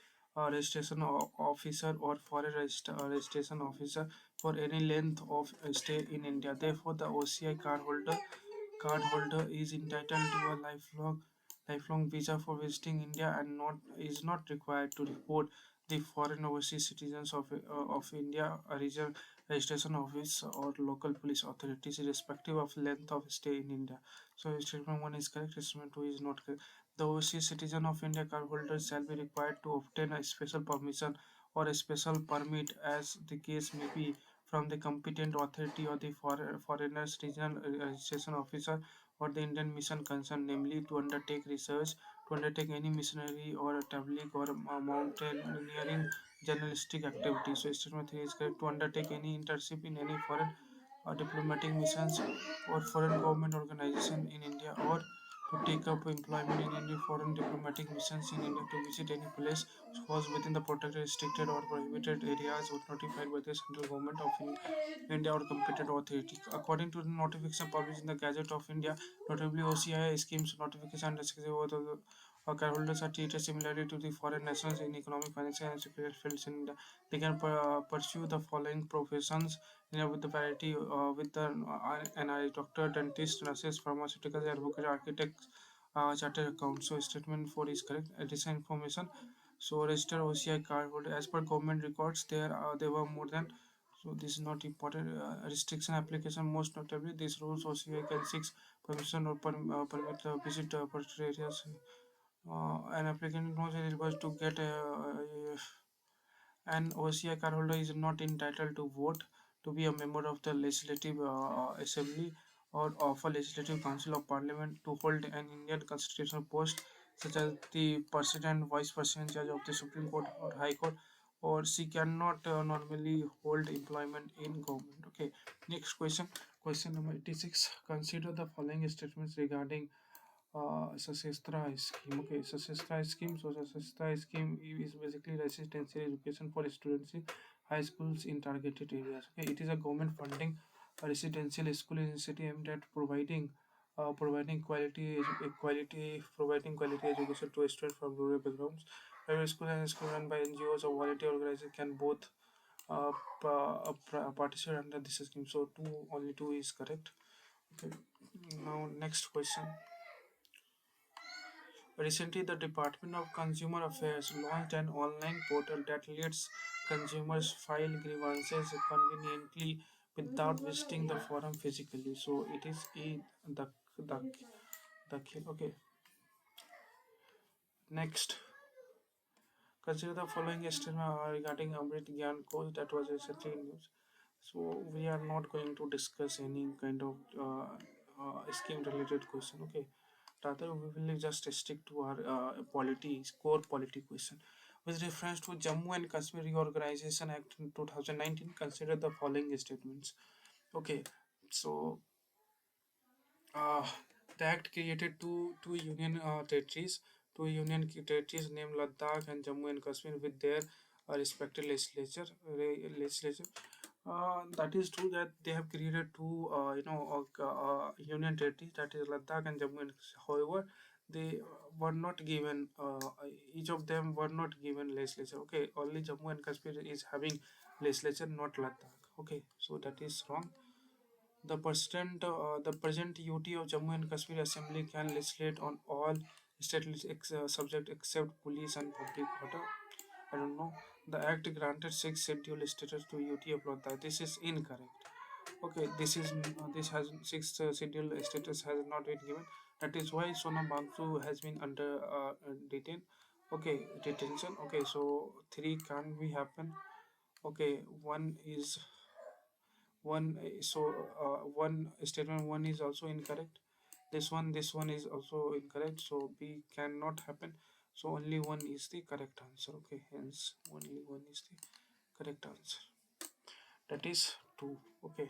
registration officer or foreign registration officer for any length of stay in India. Therefore, the OCI cardholder is entitled to a lifelong visa for visiting India and not is not required to report the foreign overseas citizens of India, a regional registration office or local police authorities, irrespective of length of stay in India. So statement one is correct. Statement two is not correct. The overseas citizen of India cardholders shall be required to obtain a special permission or a special permit, as the case may be, from the competent authority or the foreigners regional registration officer or the Indian mission concerned, namely to undertake research, to undertake any missionary or tabligh or mountaineering journalistic activity. So statement 3 is correct. To undertake any internship in any foreign diplomatic missions or foreign government organization in India, or to take up employment in any foreign diplomatic missions in India, to visit any place falls within the protected, restricted, or prohibited areas or notified by the central government of India or competent authority. According to the notification published in the Gazette of India, notably OCI schemes notification and the shareholders are treated similarly to the foreign nationals in economic, financial, and security fields in India. They can pursue the following professions, with the variety, with the NI, doctor, dentist, nurses, pharmaceuticals, advocate, architects, chartered account. So statement 4 is correct. Additional information. So register OCI card holder as per government records. There were more than. So this is not important. Restriction application, most notably these rules OCI can seek permission or permit visit particular areas. An applicant knows eligible to get an OCI cardholder is not entitled to vote, to be a member of the Legislative Assembly or of a Legislative Council of Parliament, to hold an Indian constitutional post such as the President, Vice President, Judge of the Supreme Court or High Court, or she cannot normally hold employment in government. Okay, next question. Question number 86. Consider the following statements regarding Sasestra scheme. Okay, Sasestra scheme. So Sasestra scheme is basically residential education for students in high schools in targeted areas. Okay, it is a government funding a residential school initiative aimed at providing quality education to students from rural backgrounds. Private school and school run by NGOs or volunteer organizations can both participate under this scheme. So only two is correct. Okay. Now next question. Recently, the Department of Consumer Affairs launched an online portal that lets consumers file grievances conveniently without visiting the forum physically. So it is the the okay. Next, consider the following statement regarding Amrit Gyan course that was recently in news. So we are not going to discuss any kind of scheme related question. Okay, rather we will just stick to our polity core polity question. With reference to Jammu and Kashmir Reorganization Act in 2019, consider the following statements. Okay, so uh, the act created two union territories, named Ladakh and Jammu and Kashmir with their respective legislature. That is true that they have created two, union territories, that is Ladakh and Jammu and Kashmir. However, they were not given. Each of them were not given legislature. Okay, only Jammu and Kashmir is having legislature, not Ladakh. Okay, so that is wrong. The present UT of Jammu and Kashmir Assembly can legislate on all subject except police and public water. I don't know. The Act granted six schedule status to UT of Ladakh. This is incorrect. Okay, this has six schedule status has not been given. That is why Sonam Bangsu has been under detained. Okay, detention. Okay, so three can't be happen. Okay, one statement one is also incorrect. This one is also incorrect, so B cannot happen. So only one is the correct answer. Okay, hence only one is the correct answer, that is 2. Okay,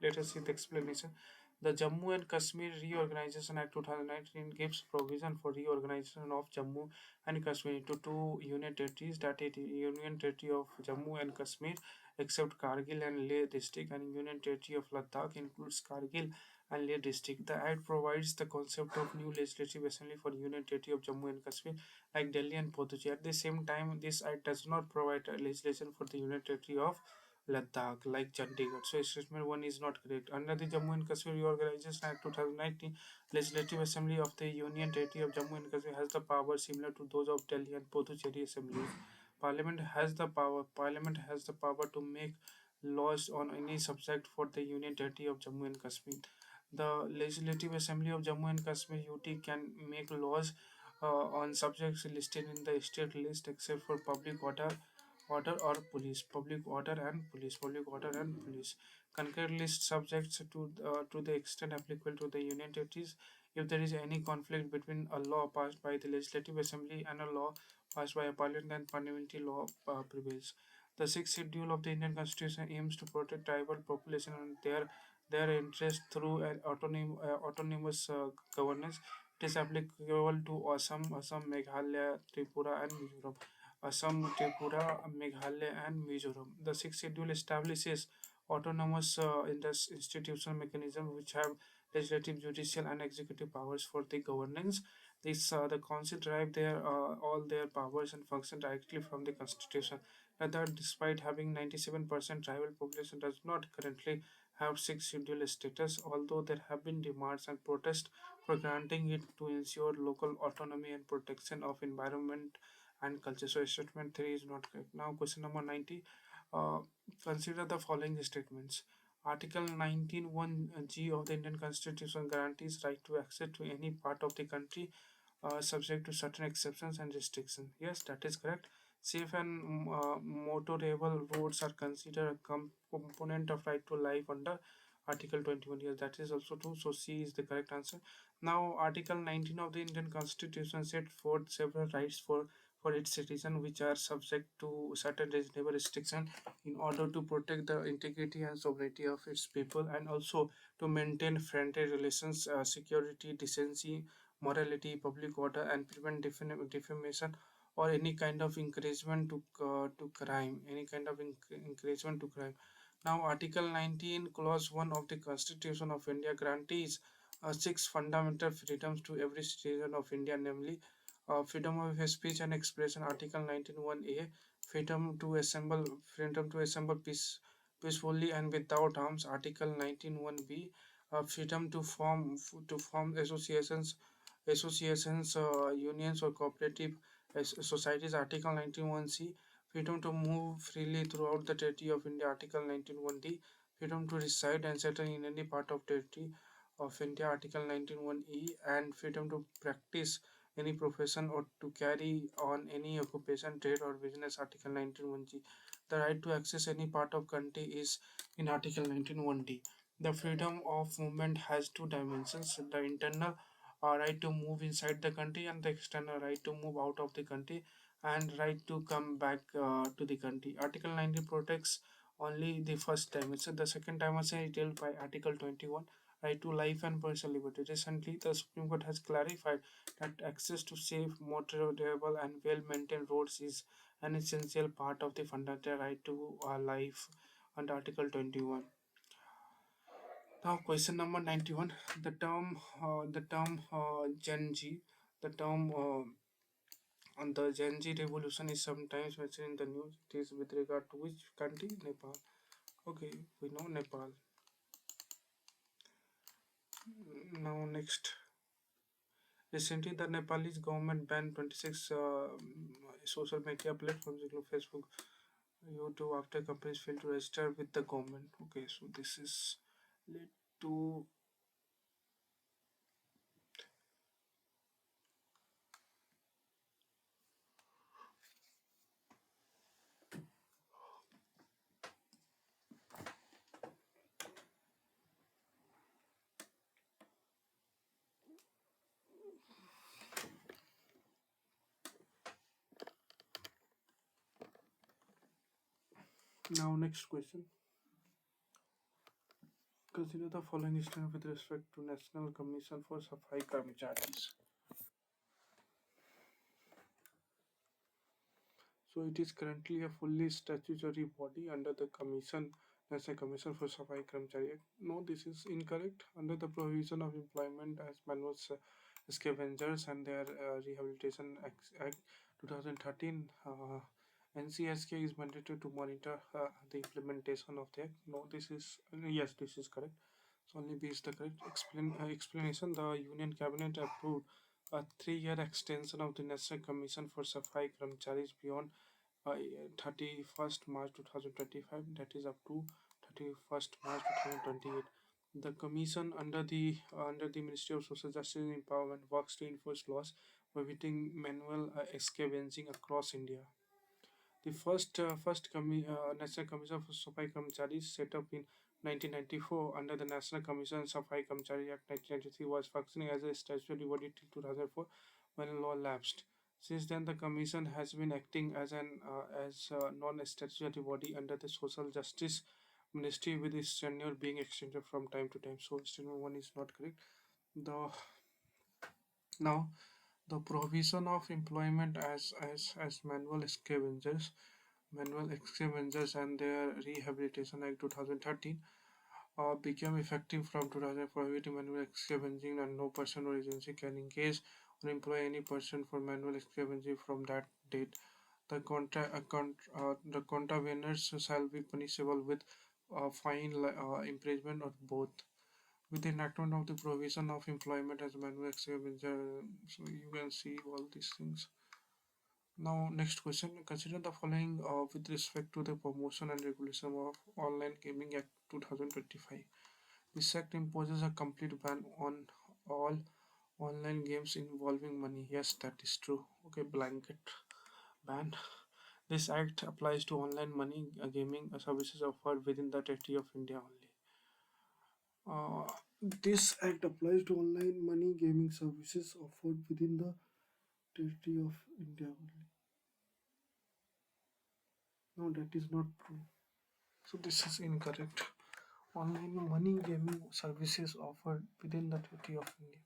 let us see the explanation. The Jammu and Kashmir Reorganization Act 2019 gives provision for reorganization of Jammu and Kashmir into two union territories, that is Union Territory of Jammu and Kashmir except Kargil and Leh district, and Union Territory of Ladakh includes Kargil and Leh district. The Act provides the concept of new legislative assembly for Union Territory of Jammu and Kashmir like Delhi and Puducherry. At the same time, this Act does not provide a legislation for the Union Territory of Ladakh, like Chandigarh. So statement 1 is not correct. Under the Jammu and Kashmir Reorganization Act 2019, Legislative Assembly of the Union Territory of Jammu and Kashmir has the power similar to those of Delhi and Puducherry assemblies. Parliament has the power to make laws on any subject for the Union Territory of Jammu and Kashmir. The Legislative Assembly of Jammu and Kashmir UT can make laws on subjects listed in the state list except for public order and police. Concurrent list subjects to the extent applicable to the Union Territories. If there is any conflict between a law passed by the Legislative Assembly and a law passed by a parliament, then parliamentary law prevails. The sixth schedule of the Indian Constitution aims to protect tribal population and their interests through an autonomous governance. It is applicable to Assam, Meghalaya, Tripura, and Mizoram. Assam, Tripura, Meghalaya, and Mizoram. The sixth schedule establishes autonomous institutional mechanisms which have legislative, judicial, and executive powers for the governance. The council derive all their powers and function directly from the constitution. That despite having 97% tribal population does not currently have six schedule status, although there have been demands and protests for granting it to ensure local autonomy and protection of environment and culture. So statement 3 is not correct. Now question number 90. Uh, Consider the following statements. Article 19(1)(g) of the Indian Constitution guarantees right to access to any part of the country subject to certain exceptions and restrictions. Yes, that is correct. Safe and motorable roads are considered a component of right to life under Article 21. Yes, that is also true. So C is the correct answer. Now, Article 19 of the Indian Constitution set forth several rights for its citizens, which are subject to certain reasonable restriction in order to protect the integrity and sovereignty of its people, and also to maintain friendly relations, security, decency, morality, public order, and prevent defamation or any kind of encouragement to crime. Any kind of encouragement to crime. Now, Article 19, Clause 1 of the Constitution of India guarantees six fundamental freedoms to every citizen of India, namely freedom of speech and expression, Article 19(1)(a), freedom to assemble peacefully and without arms, Article 19(1)(b), freedom to form associations, unions, or cooperative societies, Article 19(1)(c), freedom to move freely throughout the territory of India, Article 19(1)(d), freedom to reside and settle in any part of territory of India, Article 19(1)(e), and freedom to practice any profession or to carry on any occupation, trade, or business, Article 19(1)(g). The right to access any part of country is in Article 19(1)(d). The freedom of movement has two dimensions: the internal right to move inside the country, and the external right to move out of the country and right to come back to the country. Article 19 protects only the first dimension. The second dimension is dealt by Article 21, right to life and personal liberty. Recently, the Supreme Court has clarified that access to safe, motorable, and well-maintained roads is an essential part of the fundamental right to life under Article 21. Now, question number 91. The term Gen Z, the term on the Gen Z revolution is sometimes mentioned in the news. It is with regard to which country? Nepal. Okay, we know Nepal. Now, next. Recently, the Nepalese government banned 26 social media platforms, including Facebook, YouTube, after companies failed to register with the government. Okay, so this is led to. Now, next question. Consider the following statement with respect to National Commission for Safai Karmacharis. So it is currently a fully statutory body under the National Commission for Safai Karmachari Act. No, this is incorrect. Under the provision of employment as manual scavengers and their Rehabilitation Act 2013, NCSK is mandated to monitor the implementation of the act. No, this is yes, this is correct. So only B is the correct explanation. The Union Cabinet approved a 3-year extension of the National Commission for Safai Karmacharis beyond 31st March 2025, that is up to 31st March 2028. The commission under the Ministry of Social Justice and Empowerment works to enforce laws prohibiting manual scavenging across India. The first National Commission for Safai Karmcharis, set up in 1994 under the National Commission Safai Karmchari Act 1993, was functioning as a statutory body till 2004 when the law lapsed. Since then, the Commission has been acting as an as a non-statutory body under the Social Justice Ministry, with its tenure being extended from time to time. So, statement one is not correct. The now the provision of employment as manual scavengers and their Rehabilitation Act 2013 became effective from 2000, prohibiting manual scavenging, and no person or agency can engage or employ any person for manual scavenging from that date. The contraveners shall be punishable with fine, imprisonment, or both. With the enactment of the provision of employment as manual scavenger, so you can see all these things. Now, next question. Consider the following with respect to the promotion and regulation of Online Gaming Act 2025. This act imposes a complete ban on all online games involving money. Yes, that is true. Okay, blanket ban. This act applies to online money gaming services offered within the territory of India only. Uh, this act applies to online money gaming services offered within the territory of India only. No, that is not true. So this is incorrect. Online money gaming services offered within the territory of India.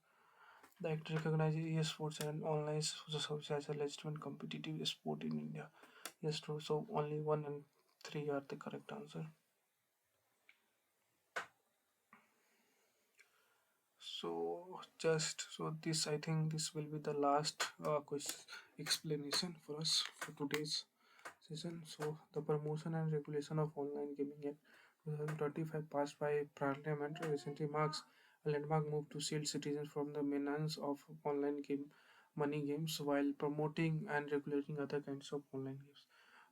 The Act recognizes esports and online social services as a legitimate competitive sport in India. Yes, true. So only one and three are the correct answer. So this, I think this will be the last question explanation for us for today's session. So the Promotion and Regulation of Online Gaming Act 2025 passed by Parliament recently marks a landmark move to shield citizens from the menace of online money games while promoting and regulating other kinds of online games.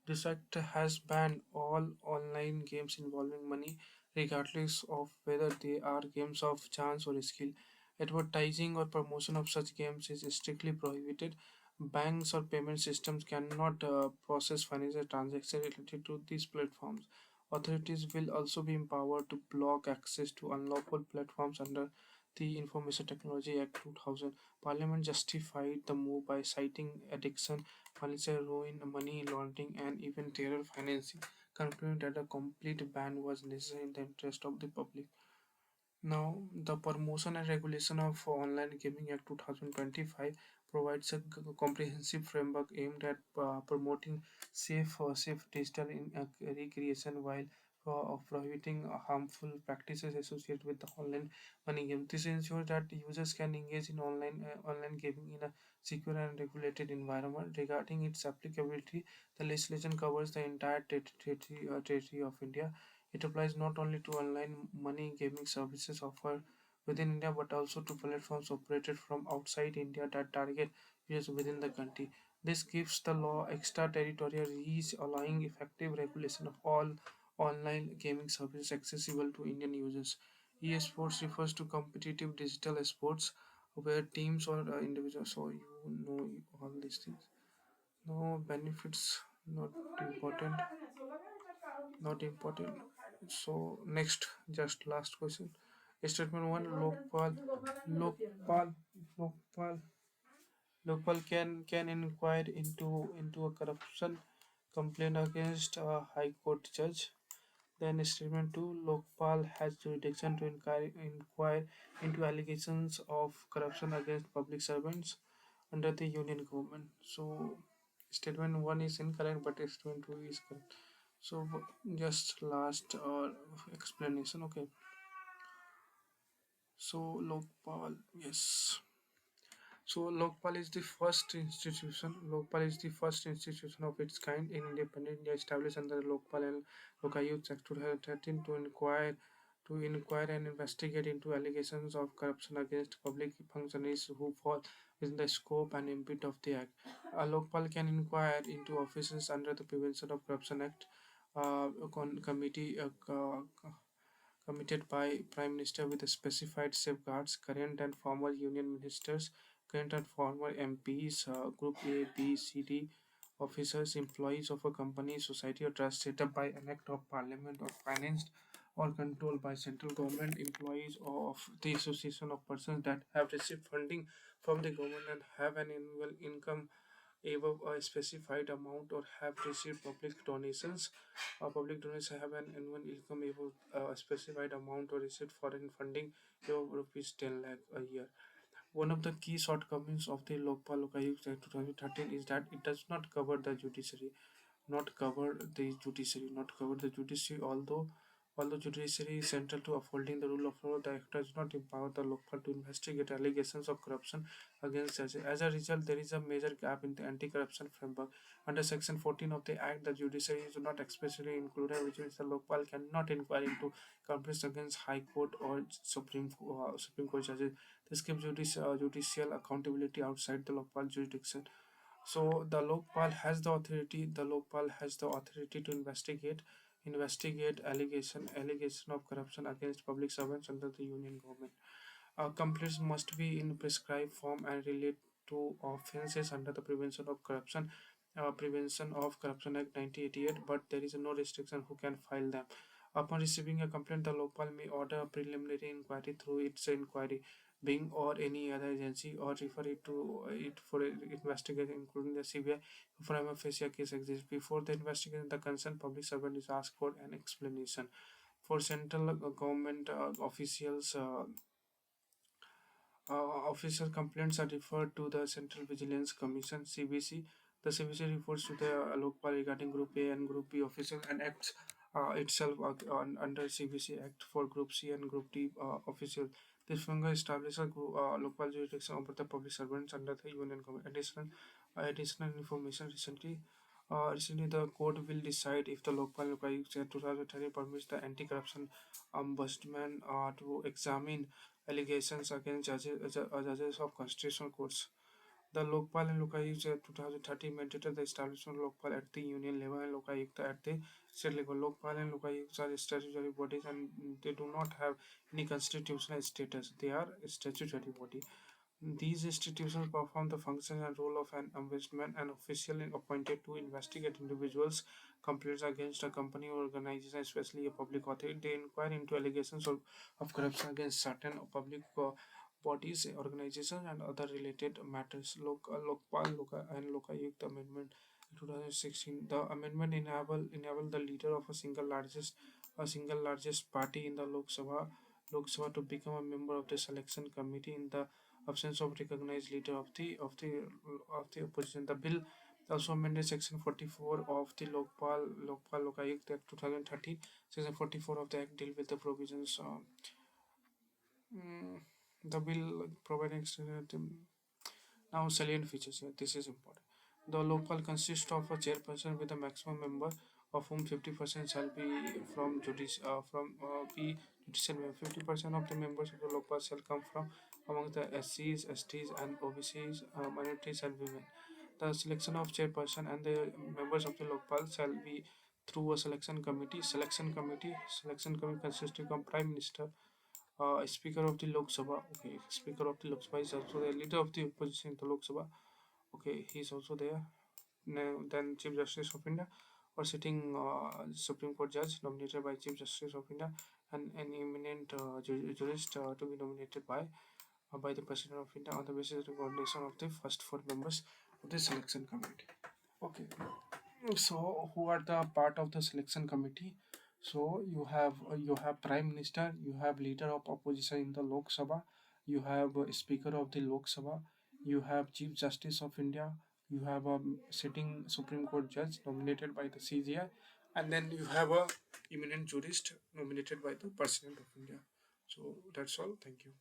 This act has banned all online games involving money, regardless of whether they are games of chance or skill. Advertising or promotion of such games is strictly prohibited. Banks or payment systems cannot process financial transactions related to these platforms. Authorities will also be empowered to block access to unlawful platforms under the Information Technology Act 2000. Parliament justified the move by citing addiction, financial ruin, money laundering, and even terror financing, concluding that a complete ban was necessary in the interest of the public. Now, the Promotion and Regulation of Online Gaming Act 2025 provides a comprehensive framework aimed at promoting safe digital recreation while prohibiting harmful practices associated with the online money game. This ensures that users can engage in online gaming in a secure and regulated environment. Regarding its applicability, the legislation covers the entire territory of India. It applies not only to online money gaming services offered within India but also to platforms operated from outside India that target users within the country. This gives the law extraterritorial reach, allowing effective regulation of all online gaming services accessible to Indian users. Esports refers to competitive digital sports where teams or individuals, so you know all these things. No benefits, not important, not important. So next, just last question. Statement one: Lokpal, Lokpal, Lokpal can inquire into a corruption complaint against a High Court judge. Then statement two: Lokpal has jurisdiction to inquire into allegations of corruption against public servants under the union government. So statement one is incorrect, but statement two is correct. So just last explanation. Okay. So Lokpal, yes. So Lokpal is the first institution. Lokpal is the first institution of its kind in independent India established under the Lokpal and Lokayukt Act 2013 to inquire and investigate into allegations of corruption against public functionaries who fall in the scope and import of the Act. A Lokpal can inquire into officers under the Prevention of Corruption Act committee committed by Prime Minister with specified safeguards. Current and former union ministers, current and former MPs, Group A, B, C, D officers, employees of a company, society, or trust set up by an act of parliament or financed or controlled by central government, employees of the association of persons that have received funding from the government and have an annual income above a specified amount or have received public donations have an annual income above a specified amount or received foreign funding above rupees 10 lakh a year. One of the key shortcomings of the Lokpal Lokayukt Act 2013 is that it does not cover the judiciary, not cover the judiciary. Although judiciary is central to upholding the rule of law, the act does not empower the Lokpal to investigate allegations of corruption against judges. As a result, there is a major gap in the anti-corruption framework. Under Section 14 of the Act, the judiciary is not expressly included, which means the Lokpal cannot inquire into complaints against High Court or Supreme Court judges. This gives judicial accountability outside the Lokpal jurisdiction. So the Lokpal has the authority. The Lokpal has the authority to investigate allegation of corruption against public servants under the union government. Complaints must be in prescribed form and relate to offences under the Prevention of Corruption Act 1988, but there is no restriction who can file them. Upon receiving a complaint, the local may order a preliminary inquiry through its inquiry being or any other agency or refer it to it for investigation, including the CBI. If prima facie case exists before the investigation, the concerned public servant is asked for an explanation. For central government officials, official complaints are referred to the Central Vigilance Commission (CVC). The CVC refers to the Lokpal regarding Group A and Group B officials and acts itself under CVC Act for Group C and Group D officials. This finger establishes a local jurisdiction over the public servants under the union government. Additional information recently, the court will decide if the local Lokayukt 2030 permits the anti-corruption ombudsman to examine allegations against judges of constitutional courts. The Lokpal and Lokayukt 2030 mandated the establishment of Lokpal at the union level and Lokayukt at the state level. Lokpal and Lokayukt are statutory bodies and they do not have any constitutional status. They are a statutory body. These institutions perform the function and role of an ombudsman, an official appointed to investigate individuals' complaints against a company or organization, especially a public authority. They inquire into allegations of corruption against certain public bodies, organizations, and other related matters. Lokpal and Lokayukt Amendment 2016. The amendment enable the leader of a single largest party in the Lok Sabha to become a member of the selection committee in the absence of recognized leader of the opposition. The bill also amended Section 44 of the Lokpal Lokayukt Act 2013. Section 44 of the Act deal with the provisions. Mm, the bill providing now salient features here. This is important. The local consists of a chairperson with a maximum member of whom 50% shall be from be judicial member. 50% of the members of the local shall come from among the SCs, STs, and OBCs, minorities, and women. The selection of chairperson and the members of the local shall be through a selection committee. Selection committee consisting of Prime Minister, Speaker of the Lok Sabha. Okay, Speaker of the Lok Sabha is also the leader of the opposition in the Lok Sabha. Okay, he is also there. Then Chief Justice of India or sitting Supreme Court judge nominated by Chief Justice of India and an eminent jurist to be nominated by the President of India on the basis of the coordination of the first four members of the selection committee. Okay, so who are the part of the selection committee? So you have Prime Minister, you have leader of opposition in the Lok Sabha, you have Speaker of the Lok Sabha, you have Chief Justice of India, you have a sitting Supreme Court judge nominated by the CGI, and then you have a eminent jurist nominated by the President of India. So that's all. Thank you.